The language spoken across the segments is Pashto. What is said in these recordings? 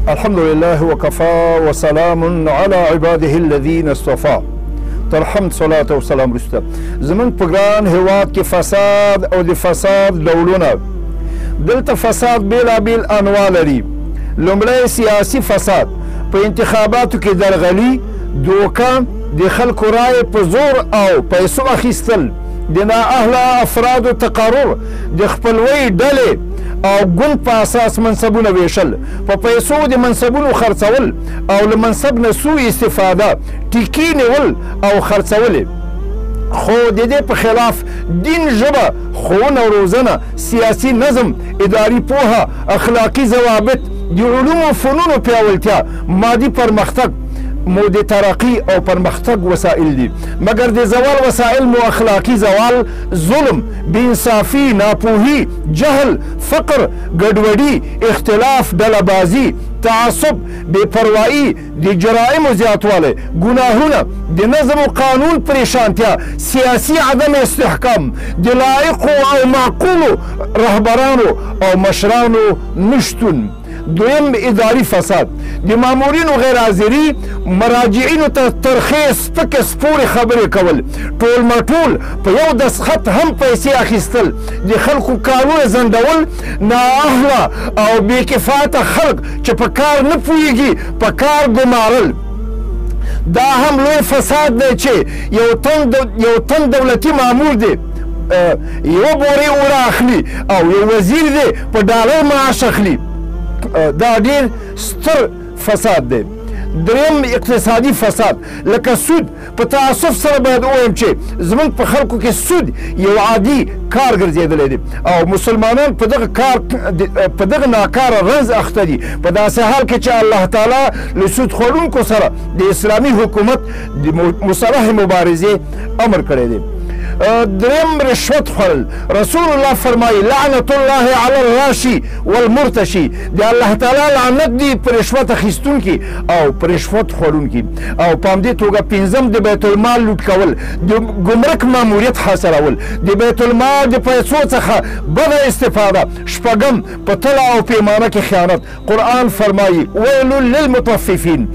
الحمد لله وكفى وسلام على عباده الذين اصطفى. تر حمد صلاة و سلام رسته. زمن په ګران هیواد کې فساد او د فساد ډولونه. دلته فساد بیلابیل انواع لري. لومړی سیاسي فساد، په انتخاباتو کې درغلي، دوکه، د خلکو رایې په زور او پیسو اخیستل، د نااهله افرادو تقرر، د خپلوۍ ډلې او ګوند په اساس منصبونه ویشل، په پیسو د منصبونو خرڅول او له منصب نه سوء استفاده، ټیکې نیول او خرڅولې. خو د دې په خلاف دین، ژبه، ښوونه او روزنه، سیاسي نظم، اداري پوهه، اخلاقي ضوابط، د علومو فنونو پیاوړتیا، مادي پرمختګ مو د ترقي او پرمختګ وسایل دي. مګر د زوال وسایل مو اخلاقي زوال، ظلم، بېانصافي، ناپوهي، جهل، فقر، ګډوډي، اختلاف، ډلهبازي، تعصب، بېپروایي، د جرایمو زیاتوالی، ګناهونه، د نظم و قانون پریشانتیا، سیاسي عدم استحکام، د لایقو او معقولو رهبرانو او مشرانو نشتون. دویم اداري فساد، د مامورینو غیر حاضري، مراجعینو ته ترخې سپکې سپورې خبرې کول، ټول مټول په یو دستخط هم پیسې اخیستل، د خلکو کارونه ځنډول، نااهله او بېکفایته خلک چې په کار نه پوهېږي په کار ګمارل. دا هم لوی فساد دی چې یو تن دولتي مامور دی یوه بورې اوړه اخلي او یو وزیر دی په ډالر معاش اخلي. دا ډېر ستر فساد دی. دریم اقتصادي فساد، لکه سود. په تعصب سره باید ووایم چې زموږ په خلکو کې سود یو عادي کار ګرځېدلی دی او مسلمانان په دغه ناکاره رنځ اخته دي، په داسې حال کې چې الله تعالی له سود خوړونکو سره د اسلامي حکومت د مصالحې مبارزې امر کړی دی. دریم رشوت خوړل. رسول الله فرمایي لعنت الله علی الراشي والمرتشي، د الله تعالی لعنت دی په رشوت اخیستونکي او په رشوت خوړونکي. او په همدې توګه پنځم د بیت المال لوټ کول، د ګمرک ماموریت حاصلول، د بیت المال د پیسو څخه بده استفاده. شپږم په تله او پیمانه کې خیانت. قرآن فرمایي ویل للمطففین.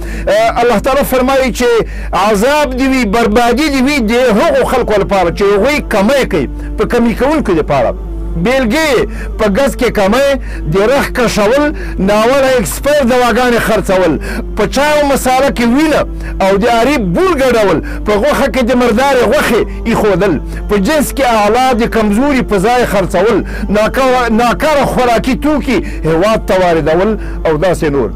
الله تعالی فرمایي چې عذاب دی وي، بربادي دی وي د هغو خلکو لپاره چې هغوی کمی کوي، په کمی کوونکو دپاره. بیلګې په ګز کې کمی، د رخ کشول، ناوله اکسپایر دواګانې خرڅول، په چای او مساله کې وینه او د اریب بور ګډول، په غوښه کې د مردارې غوښې ایښودل، په جنس کې اعلی د کمزوري په ځای خرڅول، ناکاره خوراکي توکي هېواد ته واردول او داسې نور.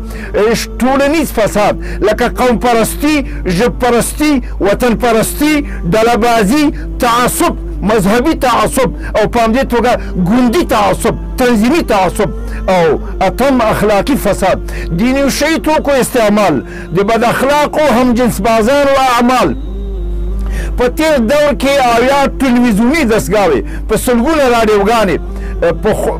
ټولنیز فساد، لکه قوم پرستي، ژب پرستي، وطن پرستي، ډلهبازي، تعصب، مذهبي تعصب او په همدې توګه ګوندي تعصب، تنظیمي تعصب. او اتم اخلاقي فساد، د نشه توکو استعمال، د بد اخلاقو همجنس بازانو اعمال. په تیر دور کې اویا ټلویزیوني دستګاوې، په سلګونه راډیوګانې،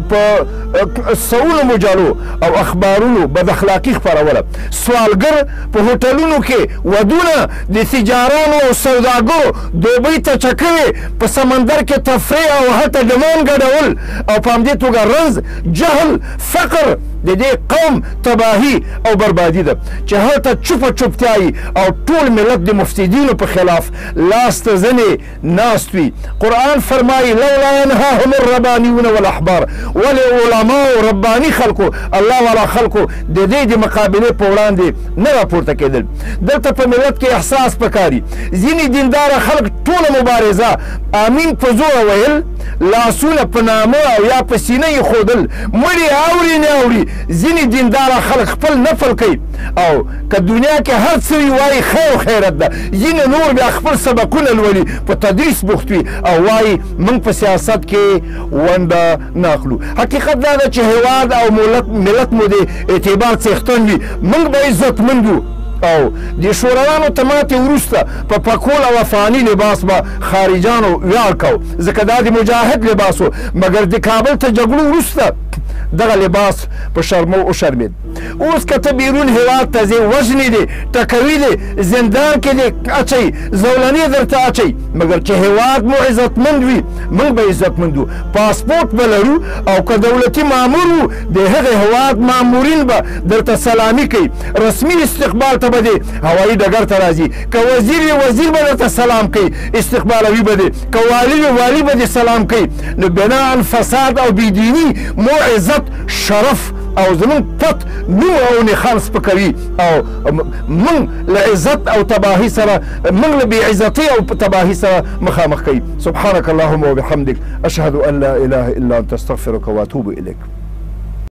په سوونو مجلو او اخبارونو بد اخلاقي خپروله. سوالګر په هوټلونو کې ودونه، د تجارانو او سوداګرو دوبۍ ته چکوي، په سمندر کې تفریح او هلته ډمان ګډول او په همدې توګه رنځ، جهل، فقر د دې قوم تباهي او بربادي ده چې هلته چوپه چوپتیایي او ټول ملت د مفسدینو په خلاف لاس ته زنې ناست وي. قرآن فرمایي لولا ینهاهم الربانیون والاحبار، ولې علماو رباني خلکو، الله والا خلکو د دې د مقابلې په وړاندې نه راپورته کېدل. دلته په ملت کې احساس پکاري. ځینې دینداره خلک ټوله مبارزه امین په زوره ویل، لاسونه په نامه او یا په سینه یې ښودل، مړي اوري نه اوري. ځینې دینداره خلک خپل نفل کوي او که دنیا کې هر څه وي وایي خیر و خیرت ده. ځینې نور بیا خپل سبقونه لولي، په تدریس بوخت وي او وایي موږ په سیاست کې ونډه نه اخلو. حقیقت دا ده چې هېواد او ملت مو د اعتبار څښتن وي، موږ به عزتمند وو او د شورویانو ته ماتې وروسته په پکول او افغاني لباس به خارجانو ویاړ کو، ځکه دا د مجاهد لباس و. مګر د کابل ته جګړو وروسته دغه لباس په شرمو او شرمید. اوس که ته بیرون هېواد ته ځې وژنې دي ټکوي دي زندان کې دې اچوي زولنې درته اچوي مګر چې هېواد مو عزتمند وي موږ به عزتمند وو پاسپورټ به لرو او که دولتي مامور وو د هغې هېواد مامورین به درته سلامي کوي رسمي استقبال ته به دې هوایي ډګر ته راځي که وزیر وي وزیر به درته سلام کوي استقبالوي به دې که والي وي والي به دې سلام کوي نو بناء فساد او بېدیني مو عزت شرف او زمون پت نوم او نښان سپکوي او من له عزت او تباهي سره من له بېعزتۍ او تباهي سره مخامخ کوي. سبحانك اللهم وبحمدك اشهد ان لا اله الا انت استغفرك واتوب اليك.